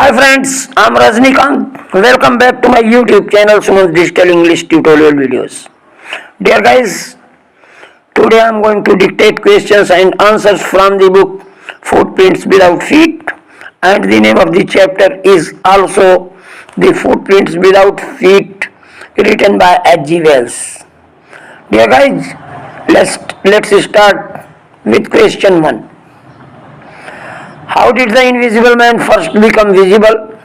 Hi friends, I'm Rajnikant. Welcome back to my YouTube channel Suman's Digital English Tutorial Videos. Dear guys, today I'm going to dictate questions and answers from the book Footprints Without Feet, and the name of the chapter is also The Footprints Without Feet, written by H.G. Wells. Dear guys, let's start with question 1. How did the invisible man first become visible?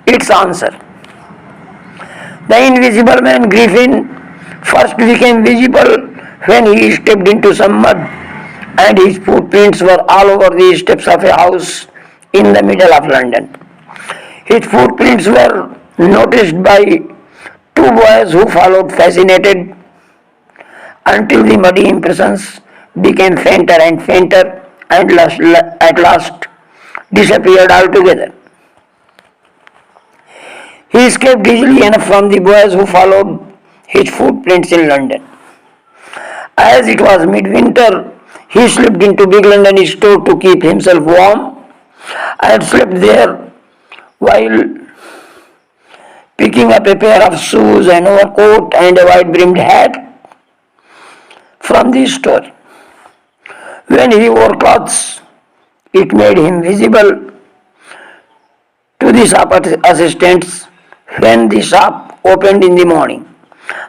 Its answer. The invisible man Griffin first became visible when he stepped into some mud and his footprints were all over the steps of a house in the middle of London. His footprints were noticed by two boys who followed fascinated until the muddy impressions became fainter and fainter and at last disappeared altogether. He escaped easily enough from the boys who followed his footprints in London. As it was midwinter, he slipped into Big London store to keep himself warm and slept there while picking up a pair of shoes, an overcoat and a wide-brimmed hat from the store. When he wore clothes, it made him visible to the shop assistants when the shop opened in the morning.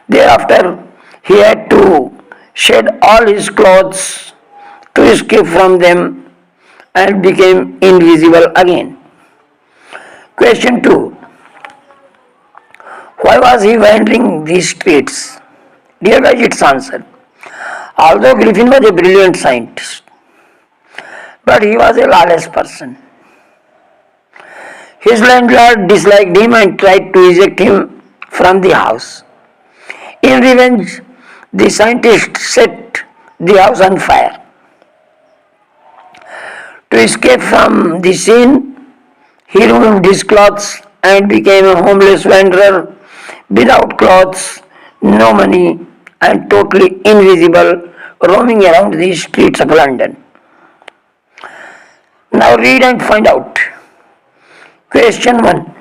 Thereafter, he had to shed all his clothes to escape from them and became invisible again. Question 2. Why was he wandering these streets? Dear guys, its answer. Although Griffin was a brilliant scientist, but he was a lawless person. His landlord disliked him and tried to eject him from the house. In revenge, the scientist set the house on fire. To escape from the scene, he removed his clothes and became a homeless wanderer without clothes, no money, and totally invisible, roaming around the streets of London. Now read and find out. Question 1.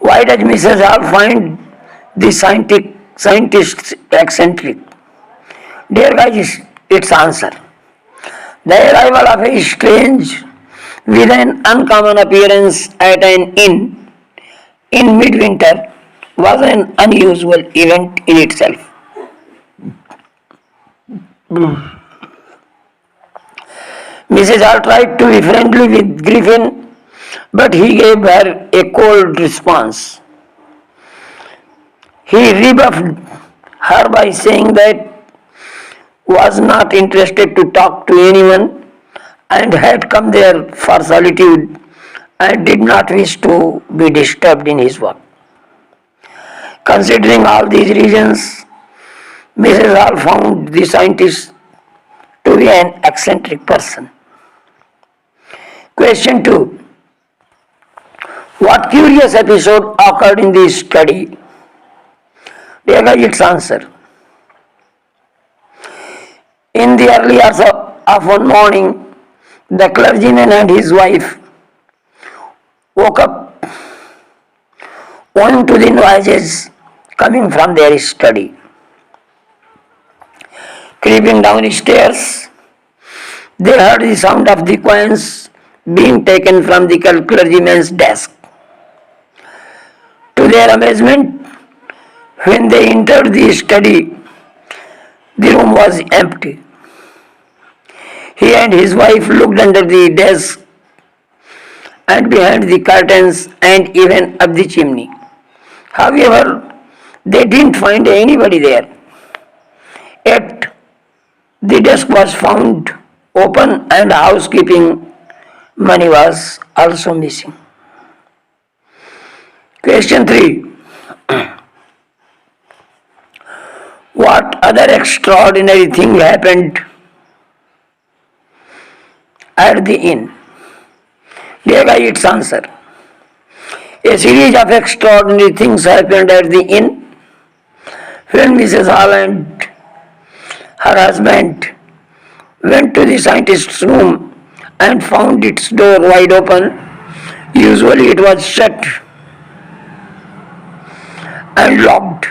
Why does Mrs. Hall find the scientist eccentric? Dear guys, its answer. The arrival of a strange with an uncommon appearance at an inn in midwinter was an unusual event in itself. Mrs. Hall tried to be friendly with Griffin, but he gave her a cold response. He rebuffed her by saying that was not interested to talk to anyone and had come there for solitude and did not wish to be disturbed in his work. Considering all these reasons, Mrs. Hall found the scientist to be an eccentric person. Question 2. What curious episode occurred in this study? Here is its answer. In the early hours of one morning, the clergyman and his wife woke up owing to the noises coming from their study. Creeping down the stairs, they heard the sound of the coins being taken from the clergyman's desk. To their amazement, when they entered the study, the room was empty. He and his wife looked under the desk and behind the curtains and even up the chimney. However, they didn't find anybody there. Yet, the desk was found open and housekeeping money was also missing. Question 3. What other extraordinary thing happened at the inn? Here is its answer. A series of extraordinary things happened at the inn when Mrs. Hall and her husband went to the scientist's room and found its door wide open. Usually it was shut and locked,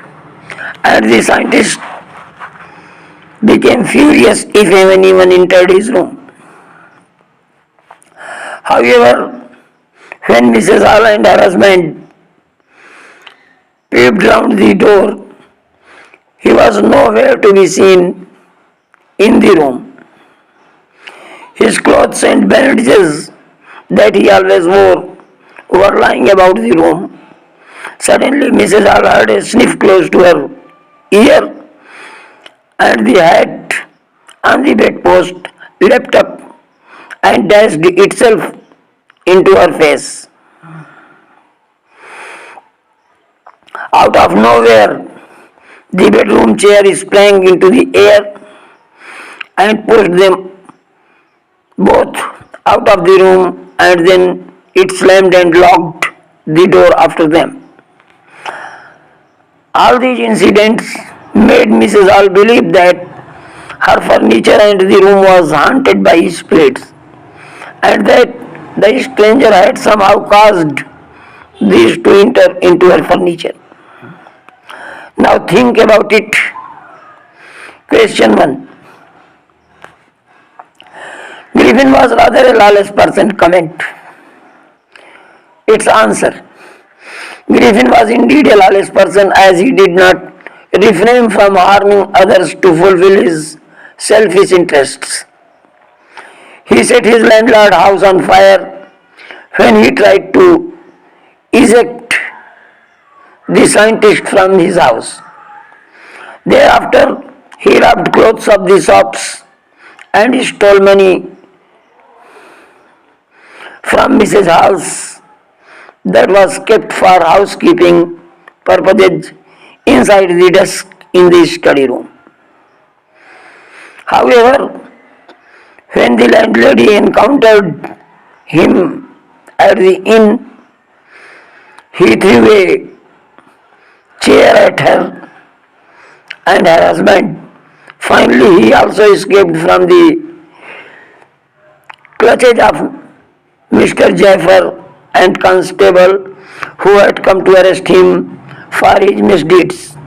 and the scientist became furious if anyone entered his room. However, when Mrs. Hall and her husband peeped round the door, he was nowhere to be seen in the room. His clothes and bandages that he always wore were lying about the room. Suddenly, Mrs. Hall heard a sniff close to her ear, and the hat on the bedpost leapt up and dashed itself into her face. Out of nowhere, the bedroom chair sprang into the air and pushed them both out of the room, and then it slammed and locked the door after them. All these incidents made Mrs. Hall believe that her furniture and the room was haunted by spirits, and that the stranger had somehow caused these to enter into her furniture. Now think about it. Question 1. Griffin was rather a lawless person. Comment. Its answer. Griffin was indeed a lawless person, as he did not refrain from harming others to fulfill his selfish interests. He set his landlord's house on fire when he tried to eject the scientist from his house. Thereafter, he robbed clothes of the shops and stole money from Mrs. Hall's that was kept for housekeeping purposes inside the desk in the study room. However, when the landlady encountered him at the inn, he threw a chair at her and her husband. Finally, he also escaped from the clutches of Mr. Jaffer and constable who had come to arrest him for his misdeeds.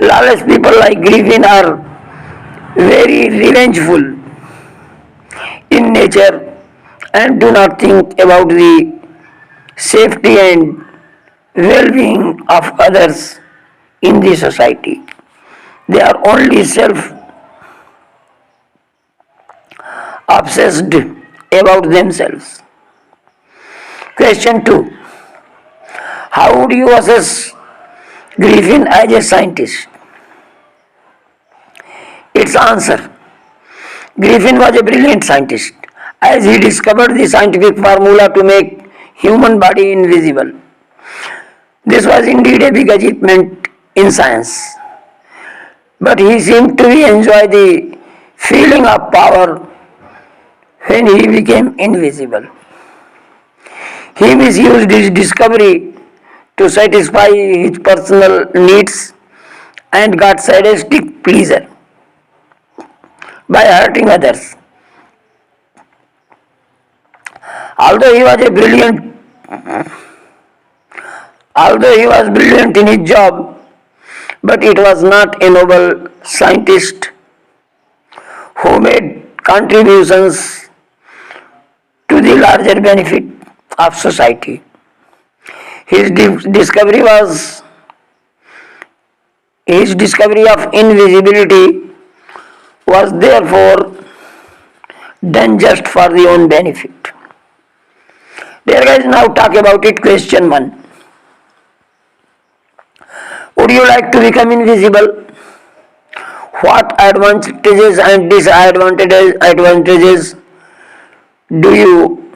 Lawless people like Griffin are very revengeful in nature and do not think about the safety and well-being of others in the society. They are only self-obsessed about themselves. Question 2. How would you assess Griffin as a scientist? Its answer. Griffin was a brilliant scientist, as he discovered the scientific formula to make human body invisible. This was indeed a big achievement in science, but he seemed to enjoy the feeling of power when he became invisible. He misused his discovery to satisfy his personal needs and got sadistic pleasure by hurting others. Although he was brilliant in his job, but it was not a noble scientist who made contributions to the larger benefit of society. His discovery of invisibility was therefore done just for the own benefit. Dear guys, now talk about it. Question 1. Would you like to become invisible? What advantages and disadvantages do you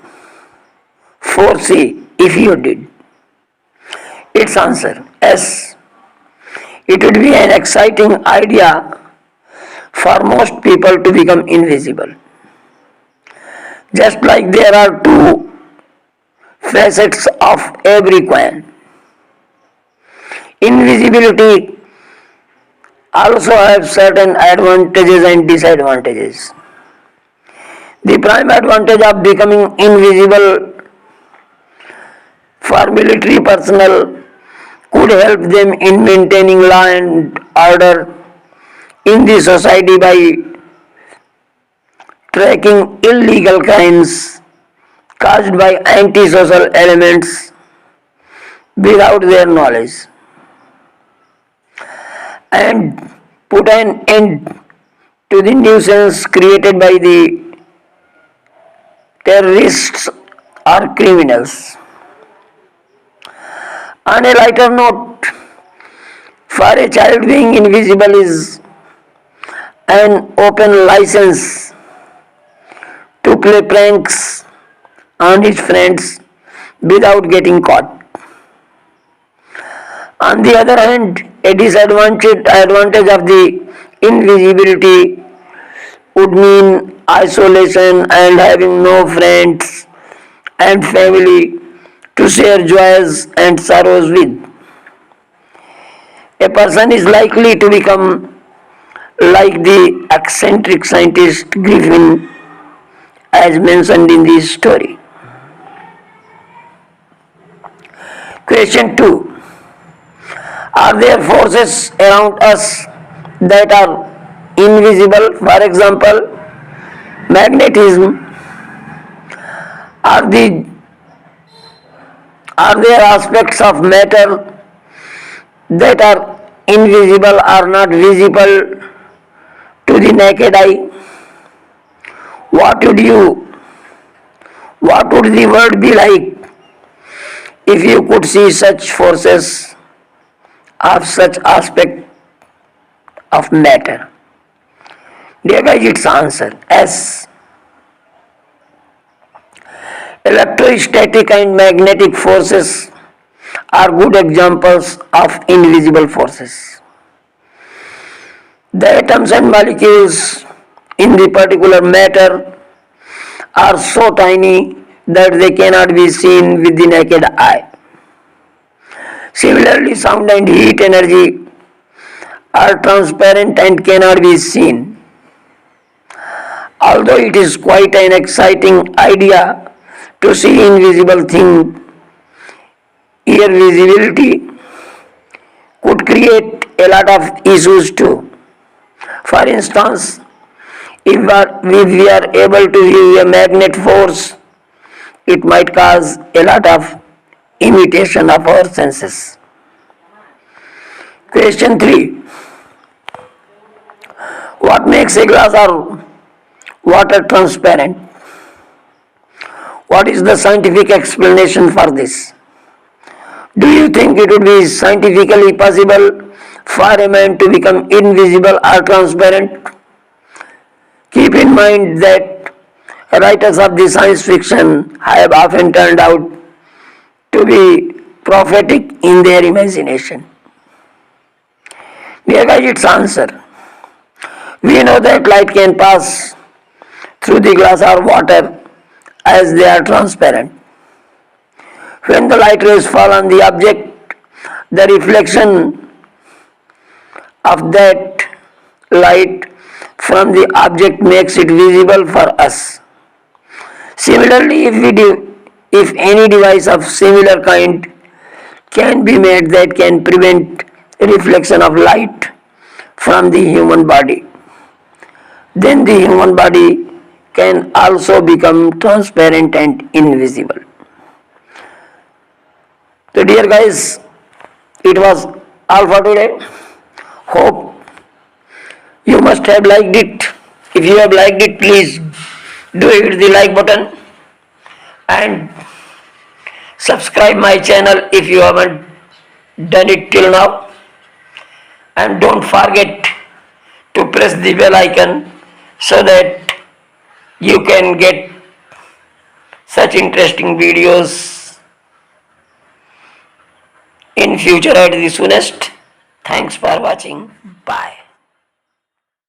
foresee if you did? Its answer. Yes. It would be an exciting idea for most people to become invisible. Just like there are two facets of every coin. Invisibility also has certain advantages and disadvantages. The prime advantage of becoming invisible for military personnel could help them in maintaining law and order in the society by tracking illegal crimes caused by antisocial elements without their knowledge, and put an end to the nuisance created by the terrorists or criminals. On a lighter note, for a child, being invisible is an open license to play pranks on his friends without getting caught. On the other hand, a advantage of the invisibility would mean isolation and having no friends and family to share joys and sorrows with. A person is likely to become like the eccentric scientist Griffin, as mentioned in this story. Question 2. Are there forces around us that are invisible? For example, magnetism. Are there aspects of matter that are invisible or not visible to the naked eye? What would the world be like if you could see such forces of such aspect of matter? Dear guys, its answer S. Electrostatic and magnetic forces are good examples of invisible forces. The atoms and molecules in the particular matter are so tiny that they cannot be seen with the naked eye. Similarly, sound and heat energy are transparent and cannot be seen. Although it is quite an exciting idea to see invisible things, here visibility could create a lot of issues too. For instance, if we are able to use a magnet force, it might cause a lot of imitation of our senses. Question 3. What makes a glass or water transparent? What is the scientific explanation for this? Do you think it would be scientifically possible for a man to become invisible or transparent? Keep in mind that writers of the science fiction have often turned out to be prophetic in their imagination. Dear guys, its answer. We know that light can pass through the glass or water as they are transparent. When the light rays fall on the object, the reflection of that light from the object makes it visible for us. Similarly, if any device of similar kind can be made that can prevent reflection of light from the human body, then the human body can also become transparent and invisible. So dear guys, it was all for today. Hope you must have liked it. If you have liked it, please do hit the like button and subscribe my channel if you haven't done it till now, and don't forget to press the bell icon so that you can get such interesting videos in future at the soonest. Thanks for watching. Bye.